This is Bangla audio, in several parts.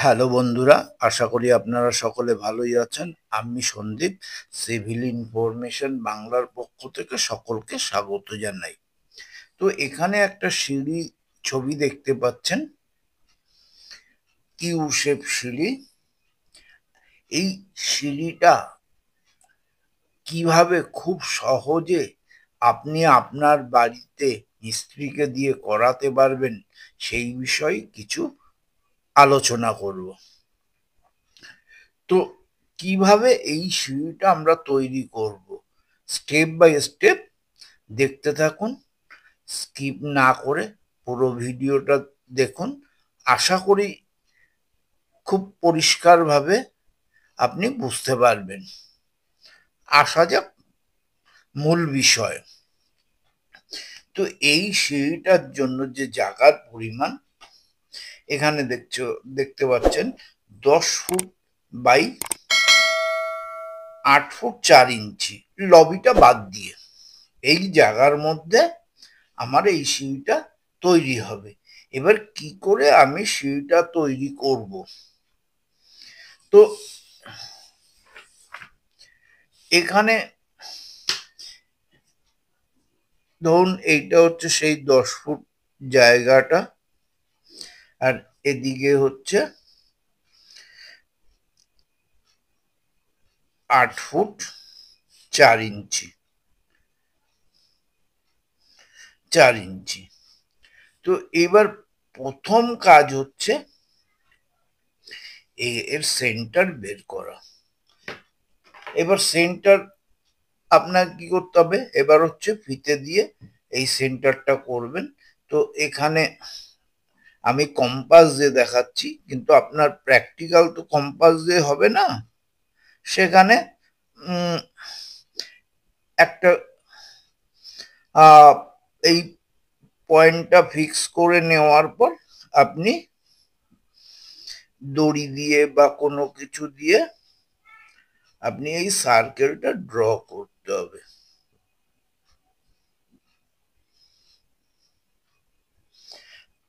হ্যালো বন্ধুরা, আশা করি আপনারা সকলে ভালোই আছেন। আমি সন্দীপ, সিভিল ইনফরমেশন বাংলার পক্ষ থেকে সকলকে স্বাগত জানাই। তো এখানে একটা সিঁড়ি ছবি দেখতে পাচ্ছেন, ইউ শেপ সিঁড়ি। এই সিঁড়িটা কিভাবে খুব সহজে আপনি আপনার বাড়িতে মিস্ত্রিকে দিয়ে করাতে পারবেন, সেই বিষয়ে কিছু আলোচনা করব। তো কিভাবে এই সিঁড়িটা আমরা তৈরি করব, স্টেপ বাই স্টেপ দেখতে থাকুন, স্কিপ না করে পুরো ভিডিওটা দেখুন। আশা করি খুব পরিষ্কারভাবে আপনি বুঝতে পারবেন। আসা যাক মূল বিষয়। তো এই সিঁড়িটার জন্য যে জায়গার পরিমাণ এখানে দেখতে পাচ্ছেন, 10 ফুট বাই 8 ফুট 4 ইঞ্চি, লবিটা বাদ দিয়ে এই জায়গার মধ্যে আমার এই সিঁড়িটা তৈরি হবে। এবার কি করে আমি সিঁড়িটা তৈরি করব? তো এখানে ধরুন এইটা হচ্ছে সেই 10 ফুট জায়গাটা, আর এদিকে হচ্ছে 8 ফুট 4 ইঞ্চি, 4 ইঞ্চি। তো এবার প্রথম কাজ হচ্ছে এর সেন্টার বের করা। এবার সেন্টার আপনার কি করতে হবে, এবার হচ্ছে ফিতে দিয়ে এই সেন্টারটা করবেন। তো এখানে আমি কম্পাস দিয়ে দেখাচ্ছি, কিন্তু আপনার প্র্যাকটিক্যাল তো কম্পাস দিয়ে হবে না। সেখানে একটা এই পয়েন্টটা ফিক্স করে নেওয়ার পর আপনি দড়ি দিয়ে বা কোনো কিছু দিয়ে আপনি এই সার্কেলটা ড্র করতে হবে।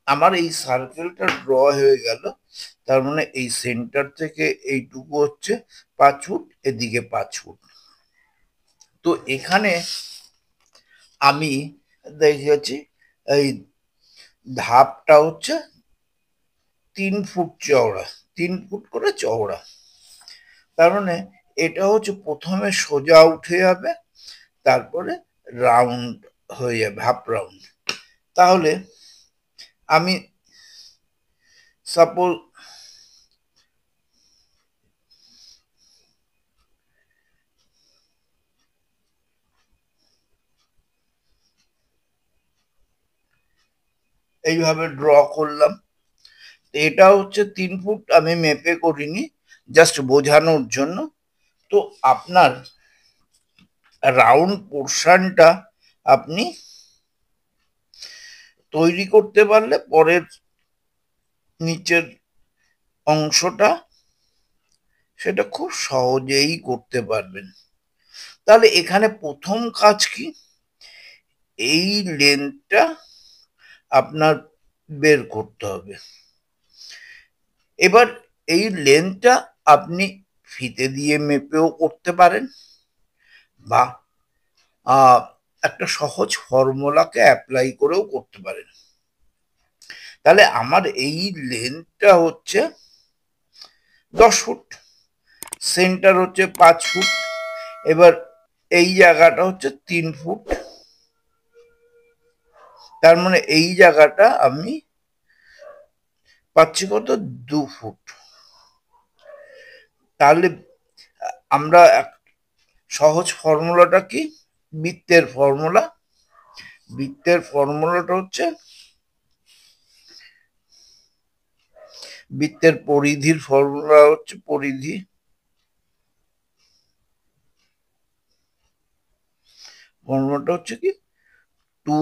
আমার এই সার্কেলটা ড্র হয়ে গেল। তার মানে এই সেন্টার থেকে এইটুকু হচ্ছে 5 ফুট, এদিকে 5 ফুট। তো এখানে আমি দেখেছি এই ধাপটা হচ্ছে 3 ফুট চওড়া, 3 ফুট করে চওড়া। তার মানে এটা হচ্ছে প্রথমে সোজা উঠে যাবে, তারপরে রাউন্ড হয়ে যাবে, হাফ রাউন্ড। তাহলে আমি সাপোজ এইভাবে ড্র করলাম। এটা হচ্ছে 3 ফুট, আমি মেপে করিনি, জাস্ট বোঝানোর জন্য। তো আপনার রাউন্ড পোর্শনটা আপনি তৈরি করতে পারলে পরের নিচের অংশটা সেটা খুব সহজেই করতে পারবেন। তাহলে এখানে প্রথম কাজ কি, এই লেন্থটা আপনার বের করতে হবে। এবার এই লেন্থটা আপনি ফিতে দিয়ে মেপেও করতে পারেন, বা একটা সহজ ফর্মুলাকে অ্যাপ্লাই করেও করতে পারেন। তাহলে আমার এই লেন্থটা হচ্ছে 10 ফুট, সেন্টার হচ্ছে 5 ফুট। এবার এই জায়গাটা হচ্ছে 3 ফুট। তার মানে এই জায়গাটা আমি পাচ্ছি কত, 2 ফুট। তাহলে আমরা সহজ ফর্মুলাটা কি, বৃত্তের ফর্মুলা। বৃত্তের ফর্মুলাটা হচ্ছে, বৃত্তের পরিধির ফর্মুলা হচ্ছে পরিধি ফর্মুলাটা হচ্ছে কি, 2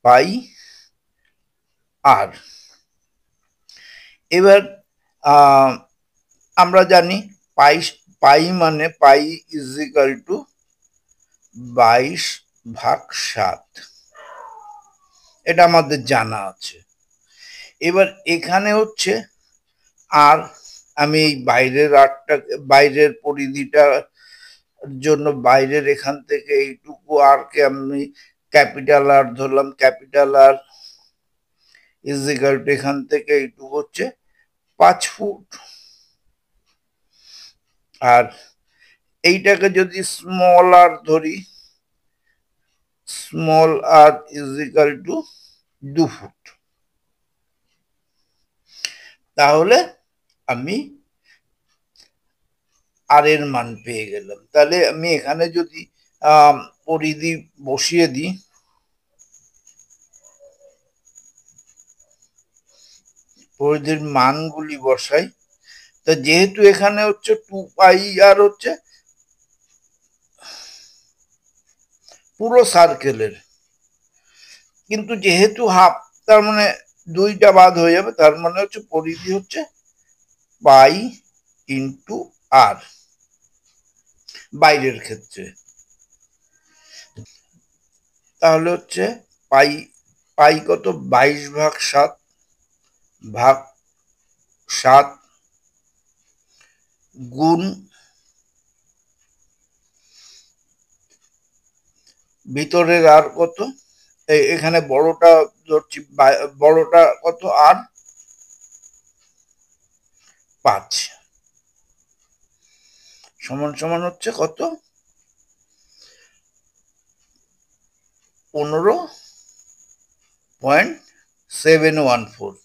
পাই আর। এবার আমরা জানি পাই, পাই মানে পাই ইজ ইকাল টু 22/7। এটা আমাদের জানা আছে। এবার এখানে হচ্ছে আর আমি এই বাইরের পরিধিটা জন্য বাইরের এখান থেকে এইটুকু আরকে আমি ক্যাপিটাল আর ধরলাম, capital R is equal to এখান থেকে এইটুকু হচ্ছে 5 ফুট। আর এইটাকে যদি স্মল আর ধরি, small R is equal to 2 feet, তাহলে আমি আর এর মান পেয়ে গেলাম। তাহলে আমি এখানে যদি পরিধি বসিয়ে দিই, পরিধির মানগুলি বসাই, তো যেহেতু এখানে হচ্ছে 2 পাই আর হচ্ছে পুরো সার্কেলের, কিন্তু যেহেতু হাফ, তার মানে 2টা বাদ হয়ে যাবে, তার মানে হচ্ছে পরিধি হচ্ছে পাই ইন্টু আর বাইরের ক্ষেত্রে। তাহলে হচ্ছে পাই, পাই কত, 22/7 ভাগ 7 গুণ ভিতরের আর কত, এখানে বড়টা ধরছি, বড়টা কত আর 5 সমান সমান হচ্ছে কত, 15.714।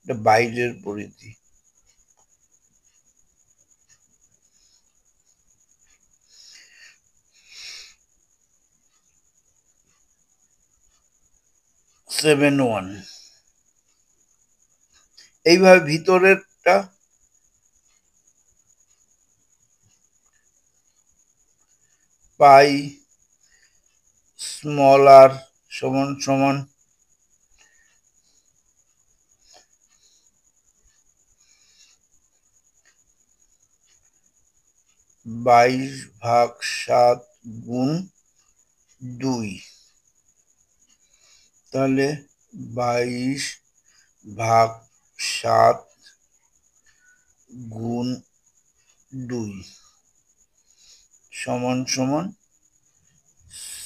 এটা বাইরের পরিধি। এইভাবে ভিতরেরটা পাই স্মল আর সমান সমান 22/7 গুণ 2, তাহলে 22/7 গুণ 2 সমান সমান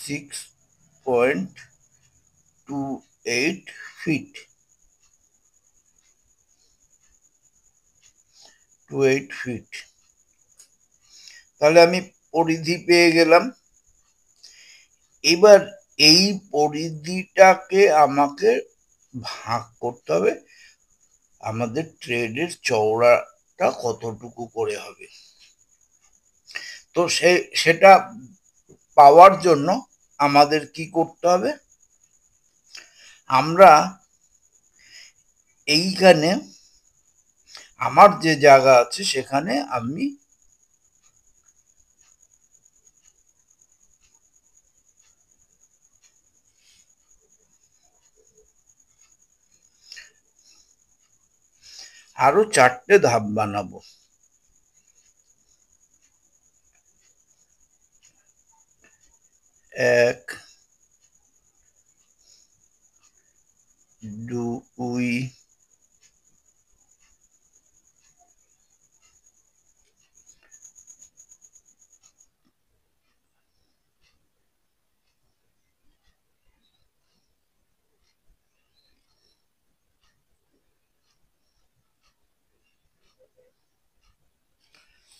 6.28 ফিট, 28 ফিট। তাহলে আমি পরিধি পেয়ে গেলাম। এবার এই পরিধিটাকে আমাকে ভাগ করতে হবে আমাদের ট্রেডের চওড়াটা কতটুকু করে হবে। তো সেটা পাওয়ার জন্য আমাদের কি করতে হবে, আমরা এইখানে আমার যে জায়গা আছে সেখানে আমি আরো 4টে ধাপ বানাবো। 1, 2,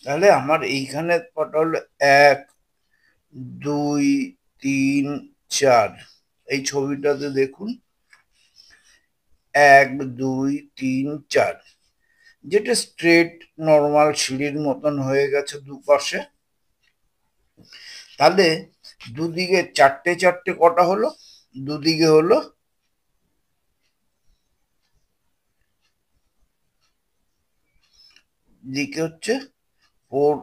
তাহলে আমার এইখানে কটা হলো, 1, 2, 3, 4। এই ছবিটাতে দেখুন 1, 2, 3, 4, যেটা স্ট্রেট নর্মাল সিঁড়ির মতন হয়ে গেছে দুপাশে। তাহলে দুদিকে 4টে 4টে কটা হলো, দুদিকে হলো দিকে হচ্ছে 4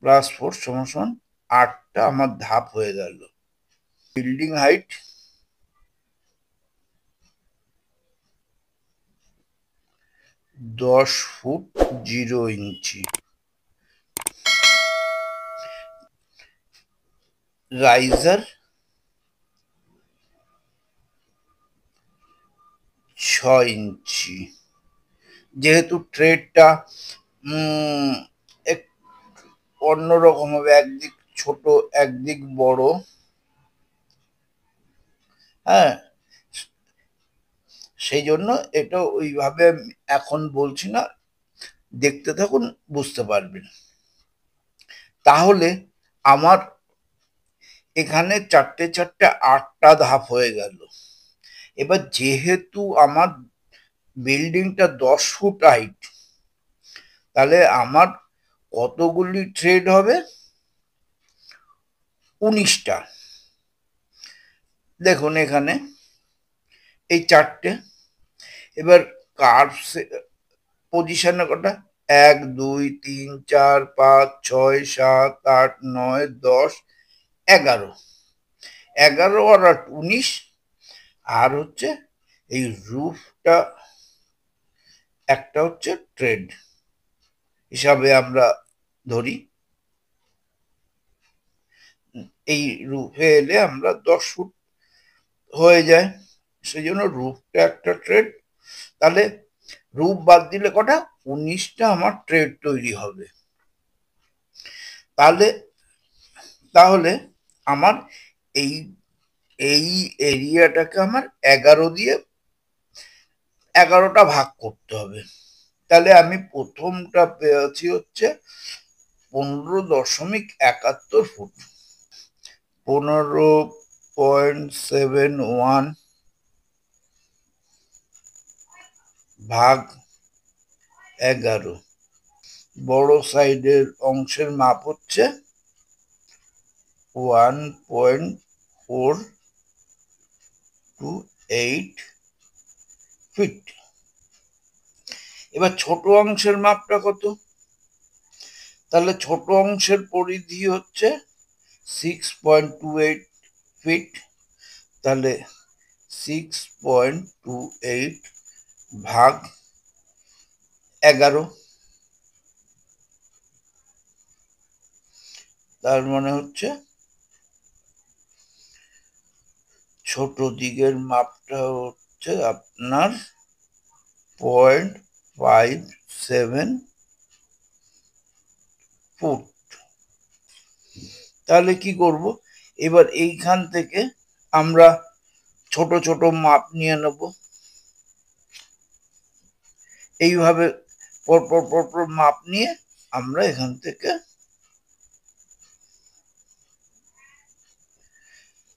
+ 4 = 8টা আমার ধাপ হয়ে গেল। বিল্ডিং হাইট 10 ফুট 0 ইঞ্চি, রাইজার 6 ইঞ্চি। যেহেতু ট্রেডটা অন্যরকম হবে, একদিক ছোট একদিক বড়, হ্যাঁ, সেই জন্য এটা ওইভাবে এখন বলছি না, দেখতে থাকুন বুঝতে পারবেন। তাহলে আমার এখানে 4টে 4টে 8টা ধাপ হয়ে গেল। এবার যেহেতু আমার বিল্ডিংটা 10 ফুট হাইট, তাহলে আমার কতগুলি ট্রেড হবে? 19টা। দেখুন এখানে এই 4টে। এবার কার্ভ পজিশনে কটা? 1 2 3 4 5 6 7 8 9 10 11। 11 আর 19। আর হচ্ছে এই রুফটা একটা হচ্ছে ট্রেড হিসাবে আমরা ধরি। এই রুফে এলে আমরা 10 ফুট হয়ে যায়, সেই জন্য রুফটা একটা ট্রেড। তাহলে রুফ বাদ দিলে কটা? 19টা আমার ট্রেড তৈরি হবে। তাহলে তাহলে আমার এই এই এরিয়াটাকে আমার 11 ভাগ করতে হবে। তাহলে আমি প্রথমটা পেয়েছি হচ্ছে 15.71 ফুট। 15.71 ভাগ 11। বড় সাইডের অংশের মাপ হচ্ছে 1.428 ফিট। এবার ছোট অংশের মাপটা কত? তাহলে ছোট অংশের পরিধি হচ্ছে 6.28 ফিট। তাহলে 6.28 ভাগ 11, তার মানে হচ্ছে ছোট দিকের মাপটা হচ্ছে আপনার 0.57 ফুট। তাহলে কি করব? এবার এইখান থেকে আমরা ছোট ছোট মাপ নিয়ে নেব। এইভাবে পরপর পরপর মাপ নিয়ে আমরা এখান থেকে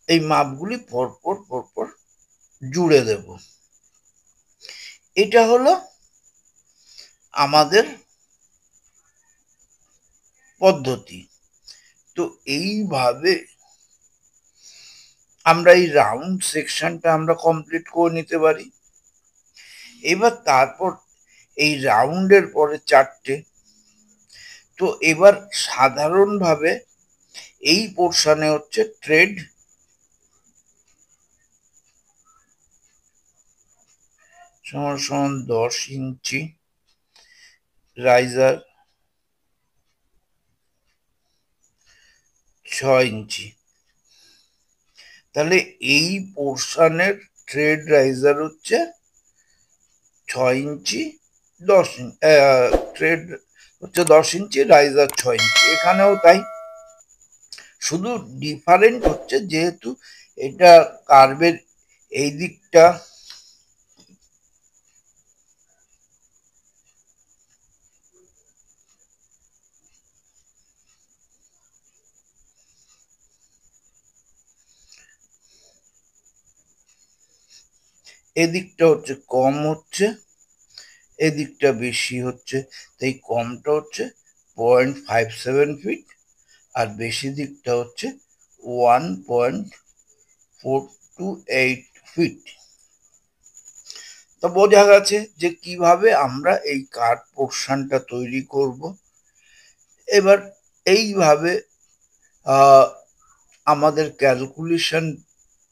এই মাপগুলি পরপর পরপর জুড়ে দেব। এটা হলো আমাদের পদ্ধতি। তো এইভাবে আমরা এই রাউন্ড সেকশনটা আমরা কমপ্লিট করে নিতে পারি। এবার তারপর এই রাউন্ডের পরে 4টে। তো এবার সাধারণভাবে এই পোর্শনে হচ্ছে ট্রেড, সমান সমান 10 ইঞ্চি, রাইজার 6 ইঞ্চি। তাহলে এই পোর্শনের ট্রেড রাইজার হচ্ছে 6 ইঞ্চি, 10 ইঞ্চি, ট্রেড হচ্ছে 10 ইঞ্চি, রাইজার 6 ইঞ্চি। এখানেও তাই, শুধু ডিফারেন্ট হচ্ছে যেহেতু এটা কার্ভের এই দিকটা এদিকটা হচ্ছে কম হচ্ছে, এদিকটা বেশি হচ্ছে। তাই কমটা হচ্ছে 0.57 ফিট আর বেশি দিকটা হচ্ছে 1.428 ফিট। তো বোঝা গেছে যে কিভাবে আমরা এই কার্ভ পোর্শনটা তৈরি করব। এবার এইভাবে আমাদের ক্যালকুলেশন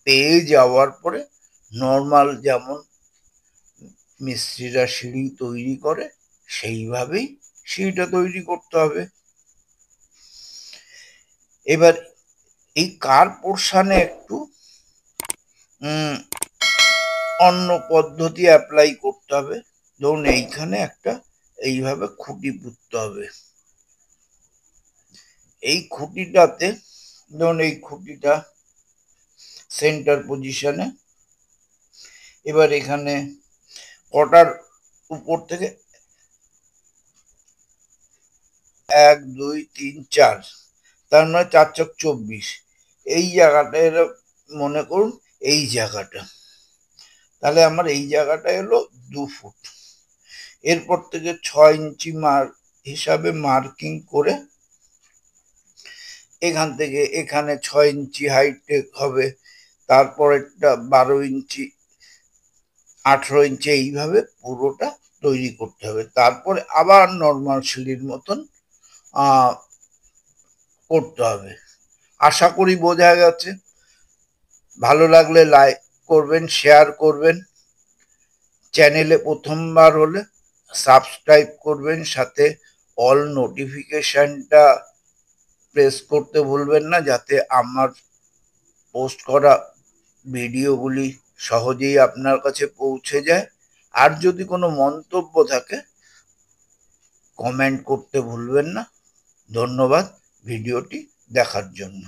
পেয়ে যাওয়ার পরে নর্মাল যেমন মিস্ত্রিরা সিঁড়ি তৈরি করে সেইভাবেই সিঁড়িটা তৈরি করতে হবে। এবার এই কার পোর্শনে একটু অন্য পদ্ধতি অ্যাপ্লাই করতে হবে। ধরুন এইখানে একটা এইভাবে খুঁটি পুঁততে হবে। এই খুঁটিটাতে ধরুন এই খুঁটিটা সেন্টার পজিশনে, এবার এখানে কটার উপর থেকে 1 2 3 4, তার মানে 4 চক 24। এই জায়গাটা এলো, মনে করুন এই জায়গাটা, তাহলে আমার এই জায়গাটা এলো 2 ফুট। এরপর থেকে 6 ইঞ্চি হিসাবে মার্কিং করে এখান থেকে এখানে 6 ইঞ্চি হাইট হবে, তারপরেরটা 12 ইঞ্চি, 18 ইঞ্চি, এইভাবে পুরোটা তৈরি করতে হবে। তারপরে আবার নর্মাল সিঁড়ির মতন করতে হবে। আশা করি বোঝা গেছে। ভালো লাগলে লাইক করবেন, শেয়ার করবেন, চ্যানেলে প্রথমবার হলে সাবস্ক্রাইব করবেন, সাথে অল নোটিফিকেশনটা প্রেস করতে ভুলবেন না, যাতে আমার পোস্ট করা ভিডিওগুলি সহজেই আপনার কাছে পৌঁছে যায়। আর যদি কোনো মন্তব্য থাকে কমেন্ট করতে ভুলবেন না। ধন্যবাদ ভিডিওটি দেখার জন্য।